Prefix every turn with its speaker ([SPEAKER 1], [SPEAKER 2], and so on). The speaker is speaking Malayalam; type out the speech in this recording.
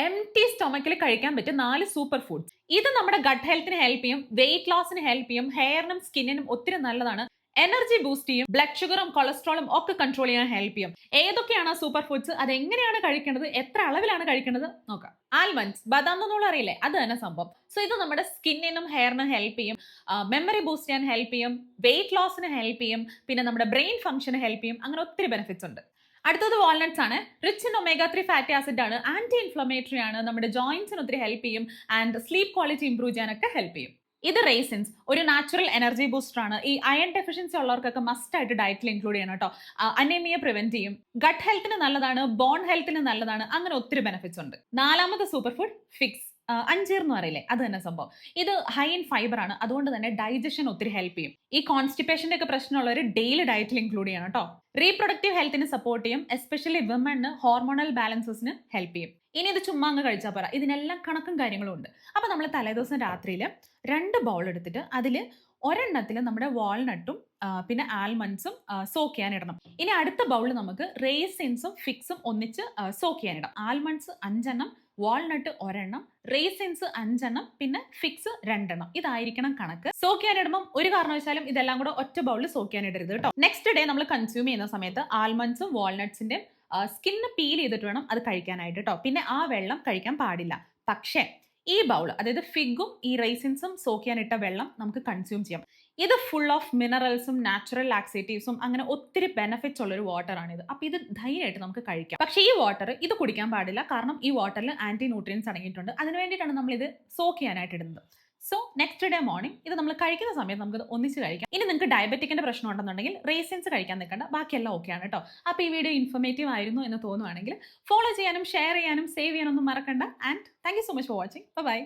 [SPEAKER 1] എം ടി സ്റ്റൊമക്കിൽ കഴിക്കാൻ പറ്റിയ 4 സൂപ്പർ ഫുഡ്സ്. ഇത് നമ്മുടെ ഗട്ട് ഹെൽത്തിന് ഹെൽപ്പ് ചെയ്യും, വെയിറ്റ് ലോസിന് ഹെൽപ്പ് ചെയ്യും, ഹെയറിനും സ്കിന്നിനും ഒത്തിരി നല്ലതാണ്, എനർജി ബൂസ്റ്റ് ചെയ്യും, ബ്ലഡ് ഷുഗറും കൊളസ്ട്രോളും ഒക്കെ കൺട്രോൾ ചെയ്യാൻ ഹെൽപ്പ് ചെയ്യും. ഏതൊക്കെയാണ് സൂപ്പർ ഫുഡ്സ്, അത് എങ്ങനെയാണ് കഴിക്കേണ്ടത്, എത്ര അളവിലാണ് കഴിക്കേണ്ടത് നോക്കാം. ആൽമണ്ട്സ്, ബദാം എന്നുള്ള അറിയില്ലേ, അത് തന്നെ സംഭവം. സോ ഇത് നമ്മുടെ സ്കിന്നിനും ഹെയറിനും ഹെൽപ്പ് ചെയ്യും, മെമ്മറി ബൂസ്റ്റ് ചെയ്യാൻ ഹെൽപ്പ് ചെയ്യും, വെയിറ്റ് ലോസിന് ഹെൽപ്പ് ചെയ്യും, പിന്നെ നമ്മുടെ ബ്രെയിൻ ഫംഗ്ഷന് ഹെൽപ്പ് ചെയ്യും. അങ്ങനെ ഒത്തിരി ബെനിഫിറ്റ്സ് ഉണ്ട്. അടുത്തത് വാൾനട്ട്സ് ആണ്. Rich in omega 3 fatty acid ആണ്, ആന്റി ഇൻഫ്ലമേറ്ററി ആണ്, നമ്മുടെ ജോയിന്റ്സിന് ഒത്തിരി ഹെൽപ്പ് ചെയ്യും ആൻഡ് സ്ലീപ്പ് ക്വാളിറ്റി ഇംപ്രൂവ് ചെയ്യാനൊക്കെ ഹെൽപ്പ് ചെയ്യും. ഇത് റേസിൻസ്, ഒരു നാച്ചുറൽ എനർജി ബൂസ്റ്റർ ആണ്. ഈ അയൺ ഡെഫിഷ്യൻസി ഉള്ളവർക്കൊക്കെ മസ്റ്റ് ആയിട്ട് ഡയറ്റിൽ ഇൻക്ലൂഡ് ചെയ്യണം കേട്ടോ. അനീമിയ പ്രിവെന്റ് ചെയ്യും, ഗട്ട് ഹെൽത്തിന് നല്ലതാണ്, ബോൺ ഹെൽത്തിന് നല്ലതാണ്, അങ്ങനെ ഒത്തിരി ബെനിഫിറ്റ്സ് ഉണ്ട്. നാലാമത്തെ സൂപ്പർ ഫുഡ് ഫിക്സ്, അഞ്ചീർ എന്ന് പറയില്ലേ, അത് തന്നെ സംഭവം. ഇത് ഹൈ ഇൻ ഫൈബർ ആണ്, അതുകൊണ്ട് തന്നെ ഡൈജഷൻ ഒത്തിരി ഹെൽപ്പ് ചെയ്യും. ഈ കോൺസ്റ്റിപ്പേഷന്റെ ഒക്കെ പ്രശ്നമുള്ളവർ ഡെയിലി ഡയറ്റിൽ ഇൻക്ലൂഡ് ചെയ്യണം കേട്ടോ. റീപ്രൊഡക്റ്റീവ് ഹെൽത്തിന് സപ്പോർട്ട് ചെയ്യും, എസ്പെഷ്യലി വിമന് ഹോർമോണൽ ബാലൻസസിന് ഹെൽപ്പ് ചെയ്യും. ഇനി ഇത് ചുമ്മാ അങ്ങ് കഴിച്ചാൽ പറ, ഇതിനെല്ലാം കണക്കും കാര്യങ്ങളും ഉണ്ട്. അപ്പൊ നമ്മൾ തലേദിവസം രാത്രിയിൽ 2 ബൗൾ എടുത്തിട്ട് അതിൽ ഒരെണ്ണത്തിൽ നമ്മുടെ വാൾനട്ടും പിന്നെ ആൽമണ്ട്സും സോക്ക് ചെയ്യാൻ ഇടണം. ഇനി അടുത്ത ബൗളിൽ നമുക്ക് റേസിൻസും ഫിക്സും ഒന്നിച്ച് സോക്ക് ചെയ്യാൻ ഇടാം. ആൽമണ്ട്സ് 5 എണ്ണം, വാൾനട്ട് 1 എണ്ണം, റേസിൻസ് 5 എണ്ണം, പിന്നെ ഫിക്സ് 2 എണ്ണം. ഇതായിരിക്കണം കണക്ക്. സോക്ക് ചെയ്യാൻ ഇടുമ്പോൾ ഒരു കാരണവശാലും ഇതെല്ലാം കൂടെ ഒറ്റ ബൗളിൽ സോക്ക് ചെയ്യാൻ ഇടരുത് കേട്ടോ. നെക്സ്റ്റ് ഡേ നമ്മൾ കൺസ്യൂം ചെയ്യുന്ന സമയത്ത് ആൽമണ്ട്സും വാൾനട്ട്സിന്റെ സ്കിന്ന് പീൽ ചെയ്തിട്ട് വേണം അത് കഴിക്കാനായിട്ട് കേട്ടോ. പിന്നെ ആ വെള്ളം കഴിക്കാൻ പാടില്ല. പക്ഷേ ഈ ബൗൾ, അതായത് ഫിഗും ഈ റൈസിൻസും സോക്ക് ചെയ്യാനിട്ട വെള്ളം നമുക്ക് കൺസ്യൂം ചെയ്യാം. ഇത് ഫുൾ ഓഫ് മിനറൽസും നാച്ചുറൽ ലാക്സേറ്റീവ്സും അങ്ങനെ ഒത്തിരി ബെനിഫിറ്റ്സ് ഉള്ള ഒരു വാട്ടർ ആണ് ഇത്. അപ്പൊ ഇത് ധൈര്യമായിട്ട് നമുക്ക് കഴിക്കാം. പക്ഷേ ഈ വാട്ടർ ഇത് കുടിക്കാൻ പാടില്ല, കാരണം ഈ വാട്ടറിൽ ആന്റി ന്യൂട്രിയൻസ് അടങ്ങിയിട്ടുണ്ട്. അതിന് വേണ്ടിയിട്ടാണ് നമ്മൾ ഇത് സോക്ക് ചെയ്യാനായിട്ട് ഇടുന്നത്. സോ നെക്സ്റ്റ് ഡേ മോർണിംഗ് ഇത് നമ്മൾ കഴിക്കുന്ന സമയത്ത് നമുക്ക് ഒന്നിച്ച് കഴിക്കാം. ഇനി നിങ്ങൾക്ക് ഡയബറ്റിക്കിന്റെ പ്രശ്നം ഉണ്ടെന്നുണ്ടെങ്കിൽ റേസിൻസ് കഴിക്കാൻ നിൽക്കണ്ട, ബാക്കിയെല്ലാം ഓക്കെയാണ് കേട്ടോ. അപ്പോൾ ഈ വീഡിയോ ഇൻഫോർമേറ്റീവ് ആയിരുന്നു എന്ന് തോന്നുവാണെങ്കിൽ ഫോളോ ചെയ്യാനും ഷെയർ ചെയ്യാനും സേവ് ചെയ്യാനൊന്നും മറക്കണ്ട. And thank you so much for watching. By.